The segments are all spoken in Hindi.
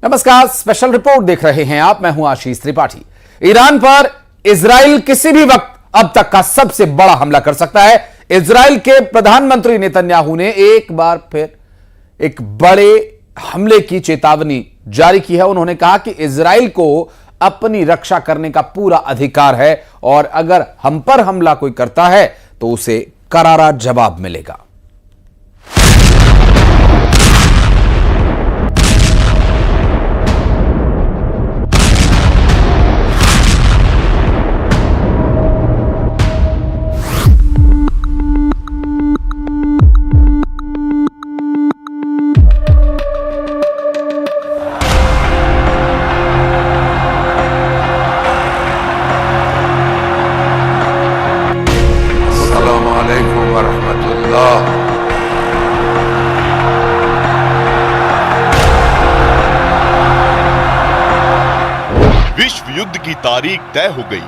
नमस्कार, स्पेशल रिपोर्ट देख रहे हैं आप। मैं हूं आशीष त्रिपाठी। ईरान पर इजराइल किसी भी वक्त अब तक का सबसे बड़ा हमला कर सकता है। इजराइल के प्रधानमंत्री नेतन्याहू ने एक बार फिर एक बड़े हमले की चेतावनी जारी की है। उन्होंने कहा कि इजराइल को अपनी रक्षा करने का पूरा अधिकार है और अगर हम पर हमला कोई करता है तो उसे करारा जवाब मिलेगा। विश्व युद्ध की तारीख तय हो गई।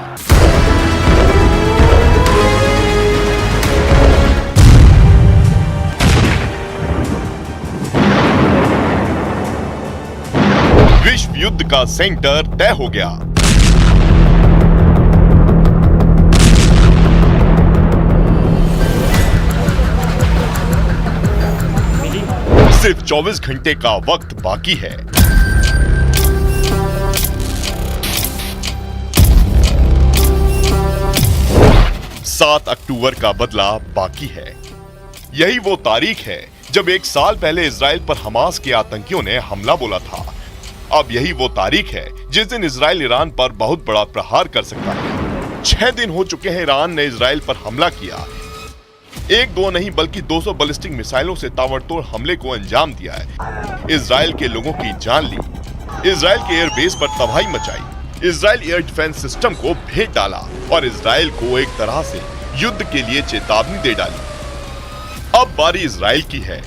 विश्व युद्ध का सेंटर तय हो गया। सिर्फ 24 घंटे का वक्त बाकी है। सात अक्टूबर का बदला बाकी है। यही वो तारीख है जब एक साल पहले इजराइल पर हमास के आतंकियों ने हमला बोला था। अब यही वो तारीख है जिस दिन इजराइल ईरान पर बहुत बड़ा प्रहार कर सकता है। 6 दिन हो चुके हैं इरान ने इजराइल पर हमला किया। एक दो नहीं बल्कि 200 बैलिस्टिक मिसाइलों से ताबड़तोड़ हमले को अंजाम दिया है। इजराइल के लोगों की जान ली, इजराइल के एयरबेस पर तबाही मचाई, इजराइल एयर डिफेंस सिस्टम को भेज डाला और इजराइल को एक तरह से युद्ध के लिए चेतावनी दे डाली। अब बारी इजराइल की है।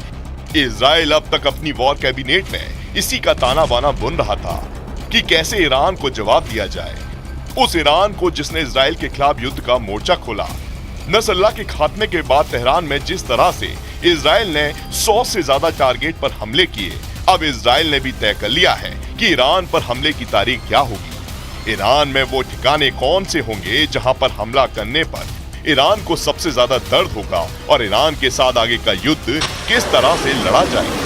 इजराइल अब तक अपनी वॉर कैबिनेट में इसी का ताना बाना बुन रहा था कि कैसे ईरान को जवाब दिया जाए। उस ईरान को जिसने इजराइल के खिलाफ युद्ध का मोर्चा खोला। नसरल्लाह के खात्मे के बाद तेहरान में जिस तरह से इजराइल ने 100 से ज्यादा टारगेट पर हमले किए, अब इजराइल ने भी तय कर लिया है कि ईरान पर हमले की तारीख क्या होगी। ईरान में वो ठिकाने कौन से होंगे जहां पर हमला करने पर ईरान को सबसे ज्यादा दर्द होगा और ईरान के साथ आगे का युद्ध किस तरह से लड़ा जाएगा।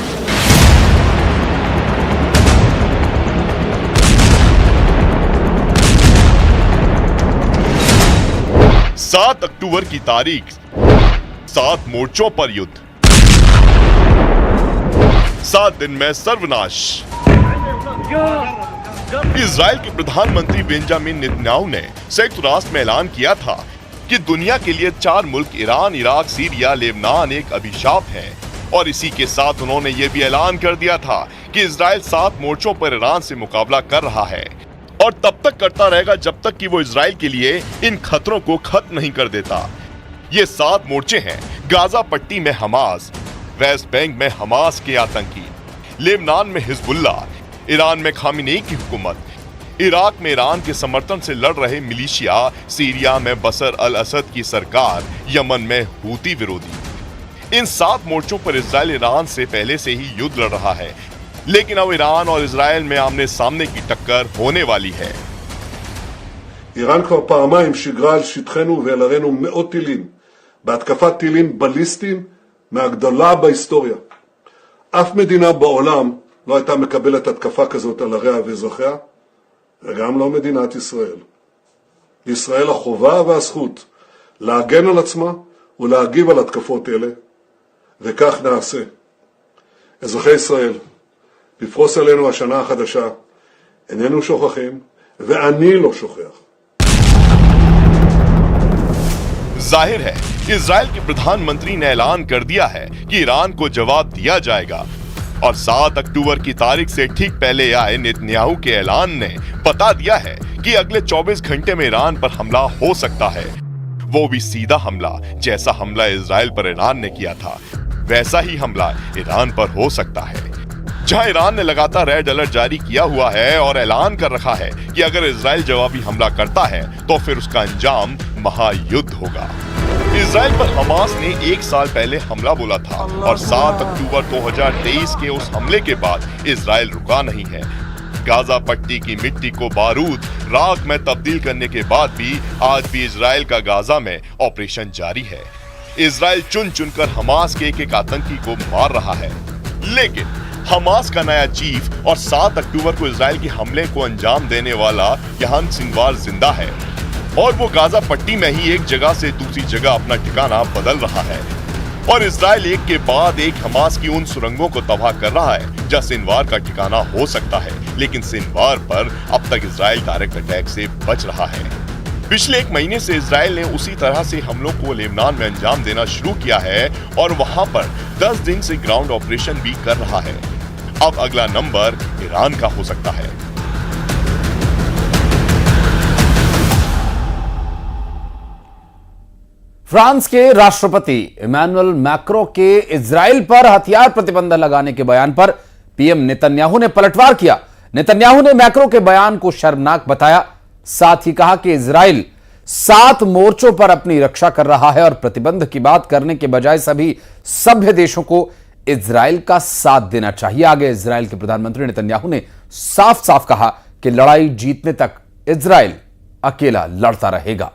7 अक्टूबर की तारीख, 7 मोर्चों पर युद्ध, 7 दिन में सर्वनाश। इजराइल के प्रधानमंत्री बेंजामिन नेतन्याहू ने संयुक्त राष्ट्र में ऐलान किया था कि दुनिया के लिए 4 मुल्क ईरान, इराक, सीरिया, लेबनान एक अभिशाप है। और इसी के साथ उन्होंने ये भी ऐलान कर दिया था कि इजराइल 7 मोर्चों पर ईरान से मुकाबला कर रहा है और तब तक करता रहेगा जब तक कि वो इजराइल के लिए इन खतरों को खत्म नहीं कर देता। ये 7 मोर्चे हैं: गाजा पट्टी में हमास, वेस्ट बैंक में हमास के आतंकी, लेबनान में हिजबुल्लाह, ईरान में खामिनेई की हुकूमत, इराक में ईरान के समर्थन से लड़ रहे मिलिशिया, सीरिया में बशर अल असद की सरकार, यमन में हूती विरोधी। इन 7 मोर्चों पर इजराइल ईरान से पहले से ही युद्ध लड़ रहा है, लेकिन अब ईरान और इजराइल में आमने सामने की टक्कर होने वाली है। איראן כבר פעמיים שיגרה על שטחנו ועל ערינו מאות טילים, בהתקפת טילים בליסטיים מהגדולה בהיסטוריה. אף מדינה בעולם לא הייתה מקבלת התקפה כזאת על עריה ואזרחיה, וגם לא מדינת ישראל. לישראל החובה והזכות להגן על עצמה ולהגיב על התקפות אלה, וכך נעשה. אזרחי ישראל, לפרוס עלינו השנה החדשה, איננו שוכחים, ואני לא שוכח. जाहिर है इजराइल के प्रधानमंत्री ने ऐलान कर दिया है कि ईरान को जवाब दिया जाएगा और 7 अक्टूबर की तारीख से ठीक पहले आए नेतन्याहू के ऐलान ने बता दिया है कि अगले 24 घंटे में ईरान पर हमला हो सकता है। वो भी सीधा हमला, जैसा हमला इजराइल पर ईरान ने किया था वैसा ही हमला ईरान पर हो सकता है। जहां ईरान ने लगातार रेड अलर्ट जारी किया हुआ है और ऐलान कर रखा है कि अगर इजराइल जवाबी हमला करता है तो फिर उसका अंजाम महायुद्ध होगा। इजराइल पर हमास ने 1 साल पहले हमला बोला था और 7 अक्टूबर 2023 के उस हमले के बाद इजराइल रुका नहीं है। गाजा पट्टी की मिट्टी को बारूद राख में तब्दील करने के बाद भी आज भी इजराइल का गाजा में ऑपरेशन जारी है। इजराइल चुन चुनकर हमास के एक आतंकी को मार रहा है, लेकिन हमास का नया चीफ और 7 अक्टूबर को इजराइल के हमले को अंजाम देने वाला यहान सिनवार जिंदा है और वो गाजा पट्टी में ही एक जगह से दूसरी जगह अपना ठिकाना बदल रहा है और इजराइल एक के बाद एक हमास की उन सुरंगों को तबाह कर रहा है जहां सिनवार का ठिकाना हो सकता है, लेकिन सिनवार पर अब तक इजराइल डायरेक्ट अटैक से बच रहा है। पिछले 1 महीने से इजराइल ने उसी तरह से हमलों को लेबनान में अंजाम देना शुरू किया है और वहां पर 10 दिन से ग्राउंड ऑपरेशन भी कर रहा है। अब अगला नंबर ईरान का हो सकता है। फ्रांस के राष्ट्रपति इमैनुअल मैक्रों के इजराइल पर हथियार प्रतिबंध लगाने के बयान पर पीएम नेतन्याहू ने पलटवार किया। नेतन्याहू ने मैक्रों के बयान को शर्मनाक बताया, साथ ही कहा कि इजराइल 7 मोर्चों पर अपनी रक्षा कर रहा है और प्रतिबंध की बात करने के बजाय सभी सभ्य देशों को इजराइल का साथ देना चाहिए। आगे इजराइल के प्रधानमंत्री नेतन्याहू ने साफ साफ कहा कि लड़ाई जीतने तक इजराइल अकेला लड़ता रहेगा।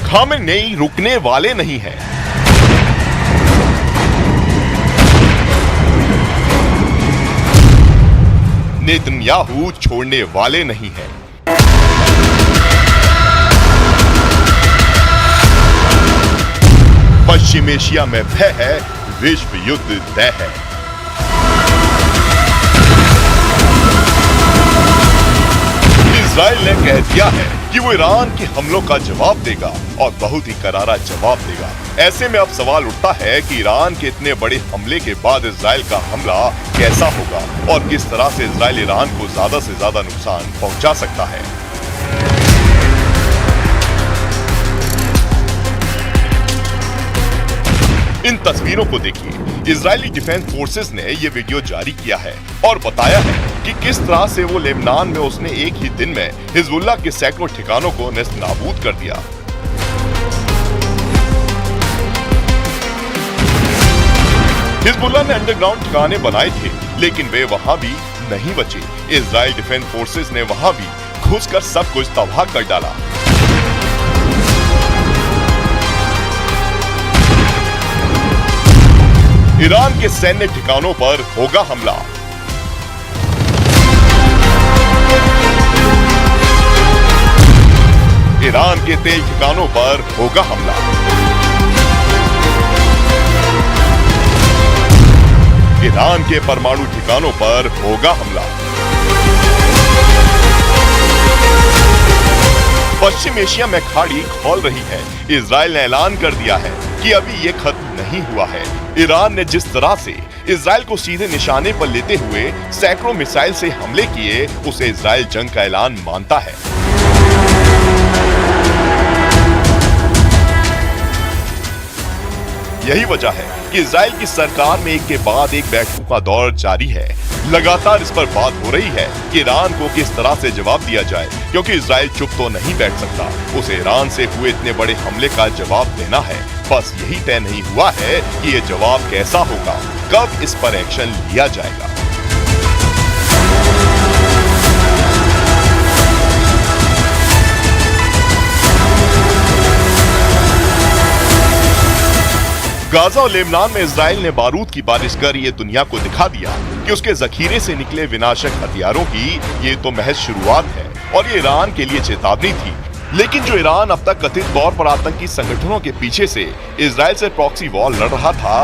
खामेनेई रुकने वाले नहीं हैं। नेतन्याहू छोड़ने वाले नहीं हैं। पश्चिम एशिया में भय है, विश्व युद्ध तय है। इजराइल ने कह दिया है कि वो ईरान के हमलों का जवाब देगा और बहुत ही करारा जवाब देगा। ऐसे में अब सवाल उठता है कि ईरान के इतने बड़े हमले के बाद इजराइल का हमला कैसा होगा और किस तरह से इजराइल ईरान को ज्यादा से ज्यादा नुकसान पहुंचा सकता है। इन तस्वीरों को देखिए। इजरायली डिफेंस फोर्सेस ने ये वीडियो जारी किया है और बताया है कि किस तरह से वो लेबनान में उसने एक ही दिन में हिजबुल्लाह के सैकड़ों ठिकानों को नेस्तनाबूद कर दिया। हिजबुल्लाह ने अंडरग्राउंड ठिकाने बनाए थे, लेकिन वे वहां भी नहीं बचे। इजराइल डिफेंस फोर्सेस ने वहां भी घुसकर सब कुछ तबाह कर डाला। ईरान के सैन्य ठिकानों पर होगा हमला। ईरान के तेल ठिकानों पर होगा हमला। ईरान के परमाणु ठिकानों पर होगा हमला। पश्चिम एशिया में खाड़ी खोल रही है। इजराइल ने ऐलान कर दिया है कि अभी ये खत्म नहीं हुआ है। ईरान ने जिस तरह से इजराइल को सीधे निशाने पर लेते हुए सैकड़ों मिसाइल से हमले किए, उसे इजराइल जंग का ऐलान मानता है। यही वजह है कि इजराइल की सरकार में एक के बाद एक बैठकों का दौर जारी है। लगातार इस पर बात हो रही है कि ईरान को किस तरह से जवाब दिया जाए, क्योंकि इजराइल चुप तो नहीं बैठ सकता। उसे ईरान से हुए इतने बड़े हमले का जवाब देना है। बस यही तय नहीं हुआ है कि ये जवाब कैसा होगा, कब इस पर एक्शन लिया जाएगा। गाजा और लेबनान में इजराइल ने बारूद की बारिश कर ये दुनिया को दिखा दिया कि उसके जखीरे से निकले विनाशक हथियारों की ये तो महज शुरुआत है और ये ईरान के लिए चेतावनी थी। लेकिन जो ईरान अब तक कथित तौर पर आतंकी संगठनों के पीछे से इजराइल से प्रॉक्सी वॉर लड़ रहा था,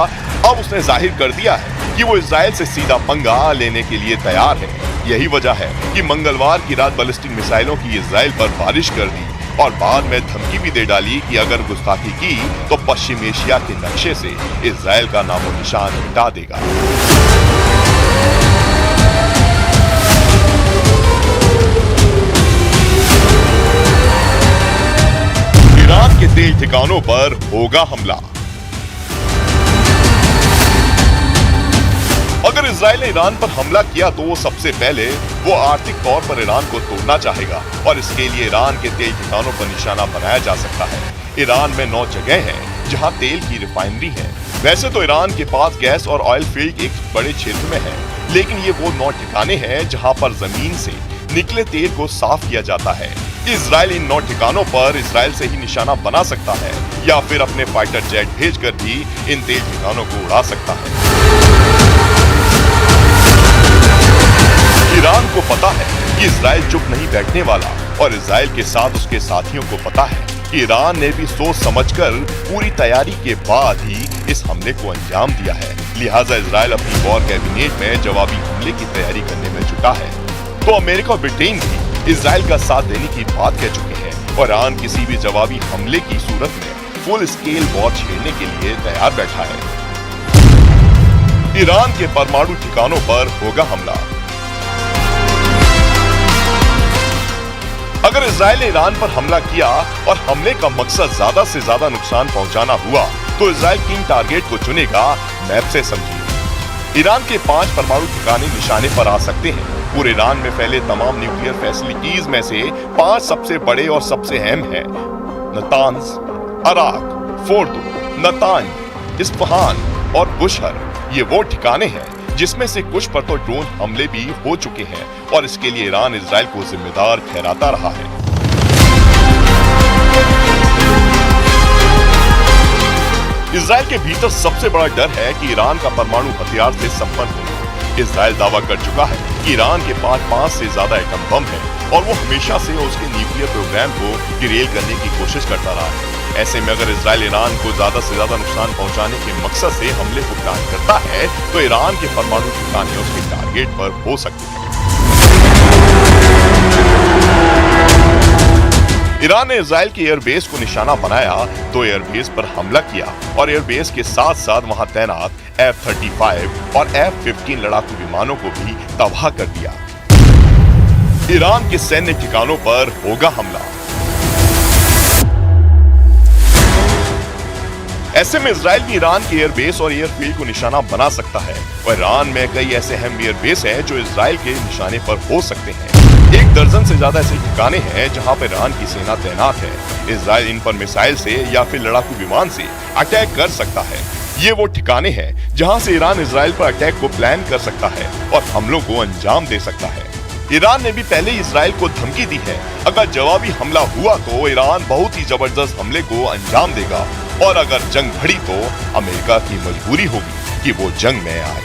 अब उसने जाहिर कर दिया है कि वो इजराइल से सीधा पंगा लेने के लिए तैयार है। यही वजह है कि मंगलवार की रात बैलिस्टिक मिसाइलों की इजराइल पर बारिश कर दी और बाद में धमकी भी दे डाली कि अगर गुस्ताखी की तो पश्चिम एशिया के नक्शे से इजराइल का नामो निशान मिटा देगा। ईरान के तेल ठिकानों पर होगा हमला। अगर इजराइल ने ईरान पर हमला किया तो सबसे पहले वो आर्थिक तौर पर ईरान को तोड़ना चाहेगा और इसके लिए ईरान के तेल ठिकानों पर निशाना बनाया जा सकता है। ईरान में 9 जगह हैं जहां तेल की रिफाइनरी है। वैसे तो ईरान के पास गैस और ऑयल फील्ड एक बड़े क्षेत्र में है, लेकिन ये वो 9 ठिकाने हैं जहां पर जमीन से निकले तेल को साफ किया जाता है। इजराइल इन 9 ठिकानों पर इजराइल से ही निशाना बना सकता है या फिर अपने फाइटर जेट भेजकर भी इन तेल ठिकानों को उड़ा सकता है। ईरान को पता है कि इजराइल चुप नहीं बैठने वाला और इजराइल के साथ उसके साथियों को पता है कि ईरान ने भी सोच समझकर पूरी तैयारी के बाद ही इस हमले को अंजाम दिया है। लिहाजा इजराइल अपनी वॉर कैबिनेट में जवाबी हमले की तैयारी करने में जुटा है। तो अमेरिका और ब्रिटेन भी इजराइल का साथ देने की बात कह चुके हैं और ईरान किसी भी जवाबी हमले की सूरत में फुल स्केल वॉर छेड़ने के लिए तैयार बैठा है। ईरान के परमाणु ठिकानों पर होगा हमला। अगर इजराइल ने ईरान पर हमला किया और हमले का मकसद ज्यादा से ज्यादा नुकसान पहुंचाना हुआ तो इजराइल किन टारगेट को चुनेगा, मैप से समझिए। ईरान के 5 परमाणु ठिकाने निशाने पर आ सकते हैं। पूरे ईरान में फैले तमाम न्यूक्लियर फैसिलिटीज में से 5 सबसे बड़े और सबसे अहम हैं। नतांज, अराक, फोर्दो, नतांज, इस्फहान और बुशहर ये वो ठिकाने हैं जिसमें से कुछ पर तो ड्रोन हमले भी हो चुके हैं और इसके लिए ईरान इजराइल को जिम्मेदार ठहराता रहा है। इजराइल के भीतर सबसे बड़ा डर है कि ईरान का परमाणु हथियार से संपन्न होना। इजराइल दावा कर चुका है कि ईरान के पास 5 से ज्यादा एटम बम है और वो हमेशा से उसके न्यूक्लियर प्रोग्राम को डिरेल करने की कोशिश करता रहा है। ऐसे में अगर इजराइल ईरान को ज्यादा से ज्यादा नुकसान पहुंचाने के मकसद से हमले को प्लान करता है तो ईरान के परमाणु ठिकाने उसके टारगेट पर हो सकते हैं। ईरान ने इजराइल के एयरबेस को निशाना बनाया तो एयरबेस पर हमला किया और एयरबेस के साथ साथ वहां तैनात F-35 और F-15 लड़ाकू विमानों को भी तबाह कर दिया। ईरान के सैन्य ठिकानों पर होगा हमला। ऐसे में इजराइल भी ईरान के एयरबेस और एयरफील्ड को निशाना बना सकता है और ईरान में कई ऐसे अहम एयरबेस हैं जो इजराइल के निशाने पर हो सकते हैं। 1 दर्जन से ज्यादा ऐसे ठिकाने हैं जहां पर ईरान की सेना तैनात है। इजराइल इन पर मिसाइल से या फिर लड़ाकू विमान से अटैक कर सकता है। ये वो ठिकाने हैं जहां से ईरान इजराइल पर अटैक को प्लान कर सकता है और हमलों को अंजाम दे सकता है। ईरान ने भी पहले ही इजराइल को धमकी दी है, अगर जवाबी हमला हुआ तो ईरान बहुत ही जबरदस्त हमले को अंजाम देगा और अगर जंग बढ़ी तो अमेरिका की मजबूरी होगी कि वो जंग में आए।